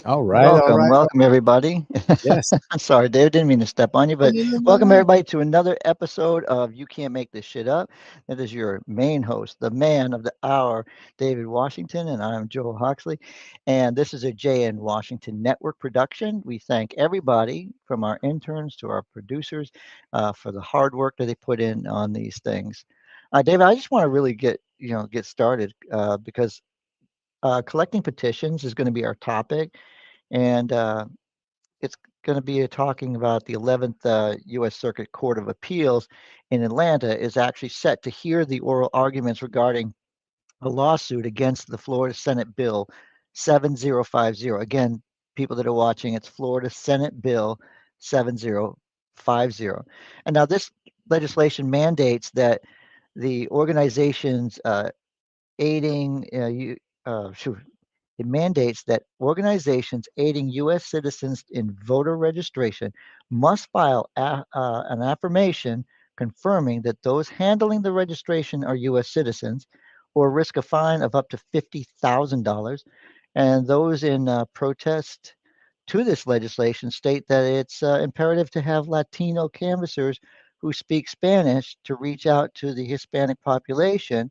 All right, all Welcome, right. welcome everybody. Yes. I'm sorry, Dave, didn't mean to step on you, Oh, but no, no, no, welcome no. everybody to another episode of You Can't Make This Shit Up. That is your main host, the man of the hour, David Washington, and I'm Joel Huxley. And this is a JN Washington Network production. We thank everybody from our interns to our producers for the hard work that they put in on these things. David, I just want to really get started because collecting petitions is going to be our topic, and it's going to be talking about the 11th U.S. Circuit Court of Appeals in Atlanta is actually set to hear the oral arguments regarding a lawsuit against the Florida Senate Bill 7050. Again, people that are watching, it's Florida Senate Bill 7050. And now this legislation mandates that the organizations aiding you, shoot, it mandates that organizations aiding U.S. citizens in voter registration must file an affirmation confirming that those handling the registration are U.S. citizens or risk a fine of up to $50,000. And those in protest to this legislation state that it's imperative to have Latino canvassers who speak Spanish to reach out to the Hispanic population.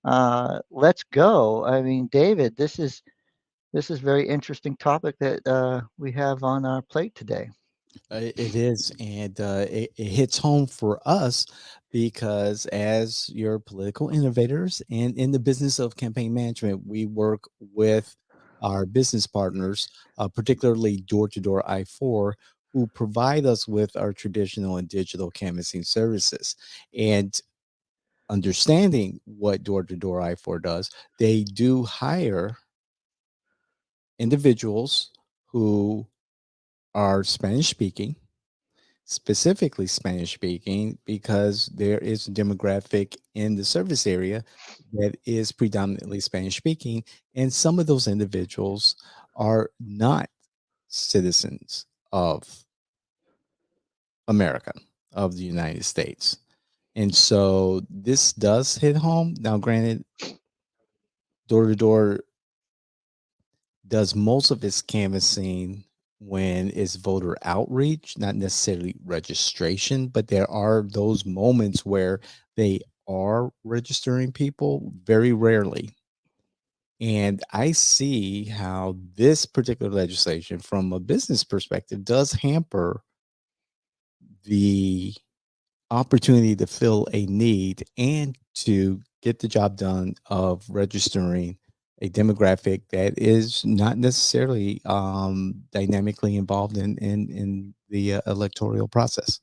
Let's go. I mean, David, this is very interesting topic that we have on our plate today. It is, and it hits home for us because as your political innovators and in the business of campaign management, we work with our business partners, particularly door-to-door I-4, who provide us with our traditional and digital canvassing services. And understanding what door-to-door I-4 does, they do hire individuals who are Spanish speaking, specifically Spanish speaking, because there is a demographic in the service area that is predominantly Spanish speaking. And some of those individuals are not citizens of America, of the United States. And so this does hit home. Now, granted, door to door does most of its canvassing when it's voter outreach, not necessarily registration, but there are those moments where they are registering people very rarely. And I see how this particular legislation, from a business perspective, does hamper the opportunity to fill a need and to get the job done of registering a demographic that is not necessarily dynamically involved in the electoral process.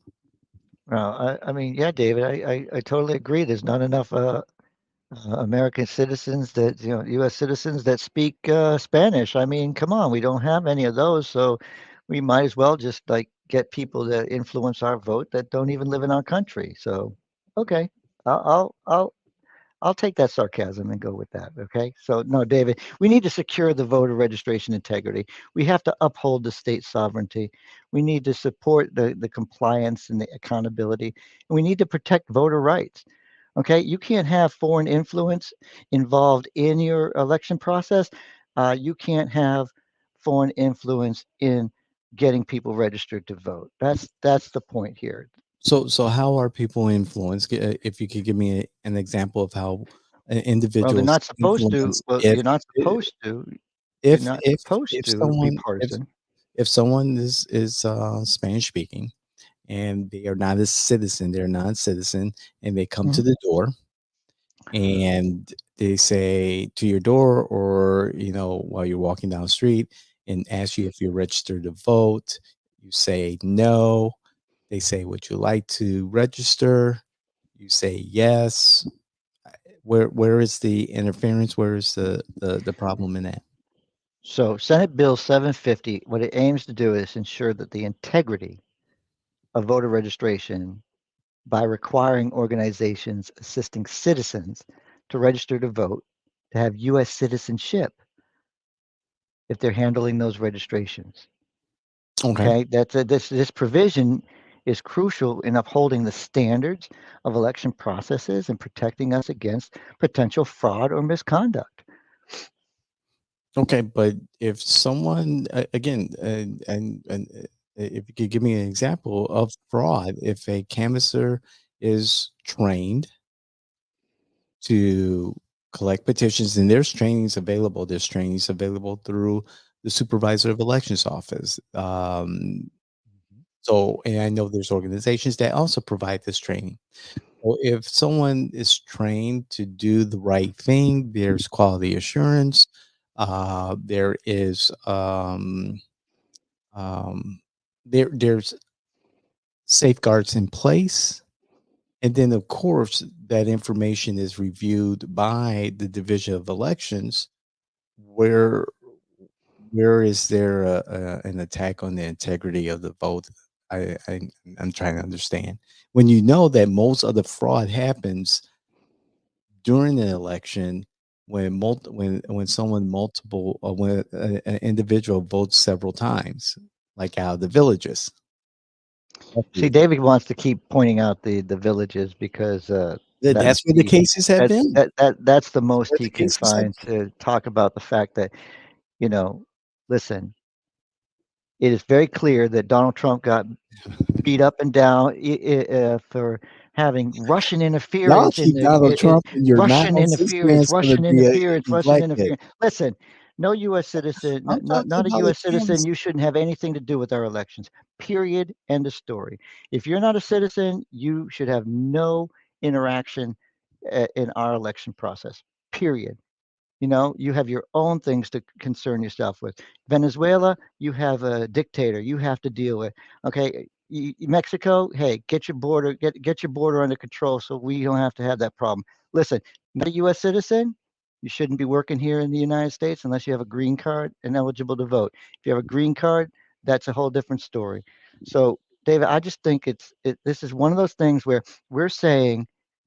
Well, I mean, yeah, David, I totally agree. There's not enough American citizens that, U.S. citizens that speak Spanish. I mean, come on, we don't have any of those, so we might as well just like get people that influence our vote that don't even live in our country. So, okay, I'll I'll I'll, I'll take that sarcasm and go with that. Okay. So, no, David, we need to secure the voter registration integrity. We have to uphold the state sovereignty. We need to support the compliance and the accountability. And we need to protect voter rights. Okay. You can't have foreign influence involved in your election process. You can't have foreign influence in getting people registered to vote. That's the point here. So how are people influenced? If you could give me an example of how Well, they're individuals not supposed to. influence, Well, if you're not supposed to. You're if not if supposed if to be someone partisan. if someone is Spanish speaking and they are not a citizen, they're non-citizen, and they come to Mhm. the door and they say to your door, or while you're walking down the street, and ask you if you're registered to vote. You say no. They say, would you like to register? You say yes. Where is the interference? Where is the problem in that? So Senate Bill 750, what it aims to do is ensure that the integrity of voter registration by requiring organizations assisting citizens to register to vote to have U.S. citizenship if they're handling those registrations. Okay. Okay, this provision is crucial in upholding the standards of election processes and protecting us against potential fraud or misconduct. Okay, but if someone again, if you could give me an example of fraud, if a canvasser is trained to collect petitions, and there's trainings available through the supervisor of elections office. So, and I know there's organizations that also provide this training. So if someone is trained to do the right thing, there's quality assurance. There is um, there's safeguards in place, and then of course that information is reviewed by the Division of Elections. Where where is there an attack on the integrity of the vote? I, I I'm trying to understand. When you know that most of the fraud happens during an election, when someone multiple when an individual votes several times, like out of the villages. That's the See, David wants to keep pointing out the villages because that's where the cases have been. that's the That's most where he the can cases have find to talk about the fact that, you know, listen, it is very clear that Donald Trump got beat up and down for having Russian Y'all interference in keep Donald Trump in your mouth. This man's gonna be Russian elected. interference. Listen, no U.S. citizen, I'm talking not a about a U.S. citizen, canvas. you shouldn't have anything to do with our elections. Period. End of story. If you're not a citizen, you should have no interaction in our election process. Period. You know, you have your own things to concern yourself with. Venezuela, you have a dictator you have to deal with. Okay, Mexico, hey, get your border under control so we don't have to have that problem. Listen, not a U.S. citizen, you shouldn't be working here in the United States unless you have a green card and eligible to vote. If you have a green card, that's a whole different story. So, David, I just think this is one of those things where we're saying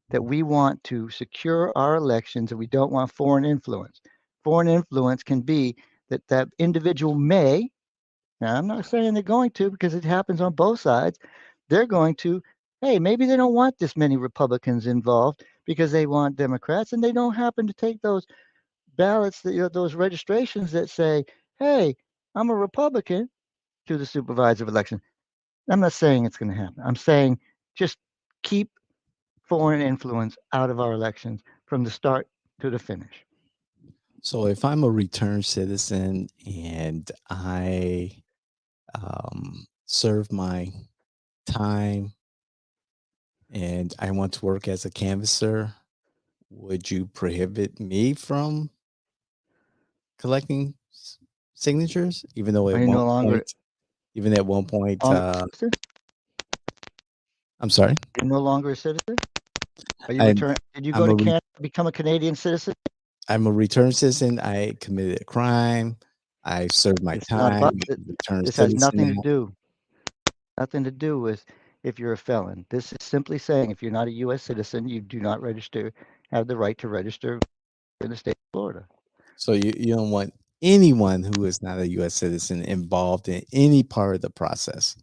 that we want to secure our elections and we don't want foreign influence. Foreign influence can be that that individual may, now I'm not saying they're going to because it happens on both sides, they're going to, hey, maybe they don't want this many Republicans involved because they want Democrats and they don't happen to take those ballots, that, you know, those registrations that say, hey, I'm a Republican to the supervisor of election. I'm not saying it's going to happen. I'm saying just keep foreign influence out of our elections from the start to the finish. So if I'm a return citizen and I serve my time and I want to work as a canvasser, would you prohibit me from collecting signatures? Even though Are at you one no longer point, even at one point, longer a citizen? I'm sorry, You're no longer a citizen? Are you I'm return? Did you go I'm to a Canada to become a Canadian citizen? I'm a return citizen. I committed a crime. I served my It's not time. about I'm it. a returned This has citizen nothing to now. do with if you're a felon. This is simply saying if you're not a U.S. citizen, you do not register, have the right to register in the state of Florida. So you don't want anyone who is not a U.S. citizen involved in any part of the process.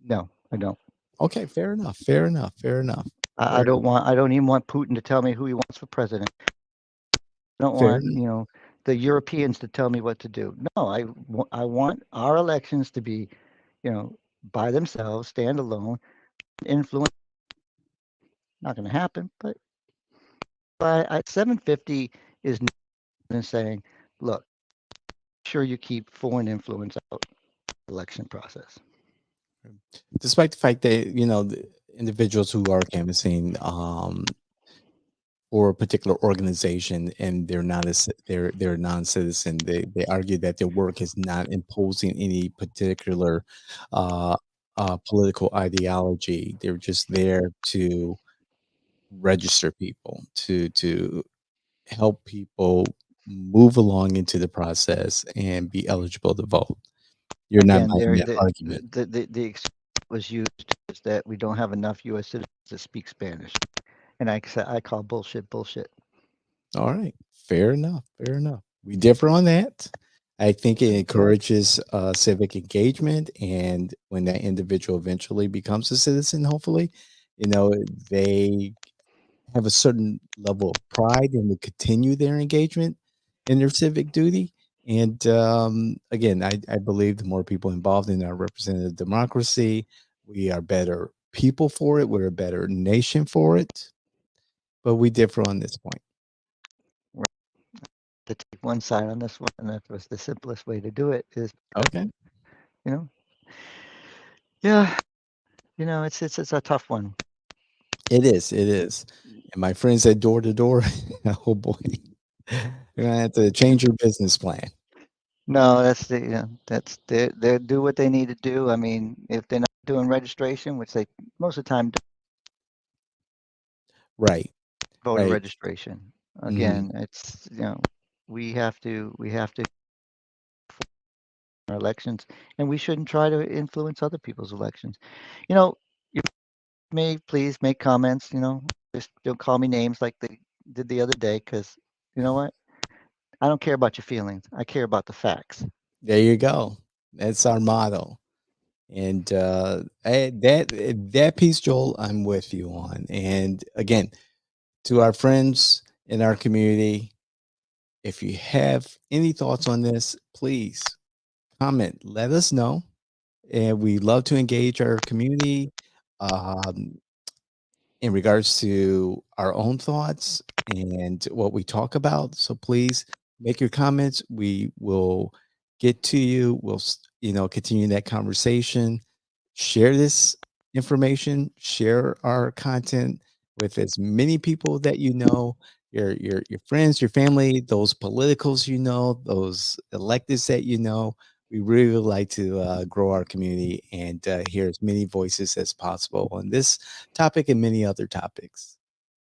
No, I don't. Okay, fair enough. Fair enough. Fair enough. I Fair, don't want. I don't even want Putin to tell me who he wants for president. I don't fair want, enough. the Europeans to tell me what to do. No, I want our elections to be, by themselves, stand alone, influence. Not going to happen, but 750 is saying, look, sure you keep foreign influence out of the election process. Despite the fact that the individuals who are canvassing for a particular organization and they're not they're a non-citizen, they argue that their work is not imposing any particular uh, political ideology. They're just there to register people, to help people move along into the process and be eligible to vote. You're not Again, buying there that argument. the excuse was used is that we don't have enough U.S. citizens that speak Spanish, and I call bullshit bullshit. All right, fair enough. Fair enough. We differ on that. I think it encourages civic engagement, and when that individual eventually becomes a citizen, hopefully, you know, they have a certain level of pride and they continue their engagement in their civic duty. And again, I believe the more people involved in our representative democracy, we are better people for it. We're a better nation for it. But we differ on this point. To take one side on this one, and that was the simplest way to do it. Is Okay. you know, yeah, it's a tough one. It is. It is. And my friends at door to door, oh boy, you're gonna have to change your business plan. No, that's they do what they need to do. I mean, if they're not doing registration, which they most of the time do Right. voter Right. registration. Hmm. Again, we have to our elections, and we shouldn't try to influence other people's elections. You know, you may please make comments. Just don't call me names like they did the other day, because you know what? I don't care about your feelings. I care about the facts. There you go. That's our motto. And that piece, Joel, I'm with you on. And again, to our friends in our community, if you have any thoughts on this, please comment. Let us know. And we love to engage our community. Um, in regards to our own thoughts and what we talk about. So please make your comments. We will get to you. Continue that conversation. Share this information. Share our content with as many people that you know, your friends, your family, those politicals you know, those electeds that you know. We really would like to grow our community and hear as many voices as possible on this topic and many other topics.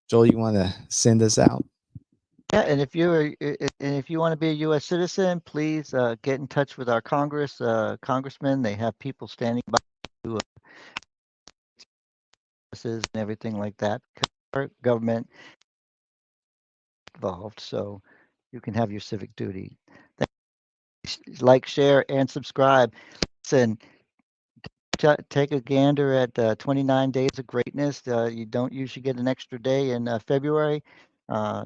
Joel, you want to send us out? Yeah, and if you want to be a U.S. citizen, please get in touch with our congressmen. They have people standing by to offices and everything like that. 'Cause our government involved, so you can have your civic duty. Like, share, and subscribe. Listen, take a gander at 29 Days of Greatness. You don't usually get an extra day in February.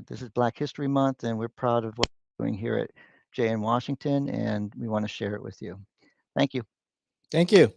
This is Black History Month, and we're proud of what we're doing here at Jay in Washington, and we want to share it with you. Thank you. Thank you.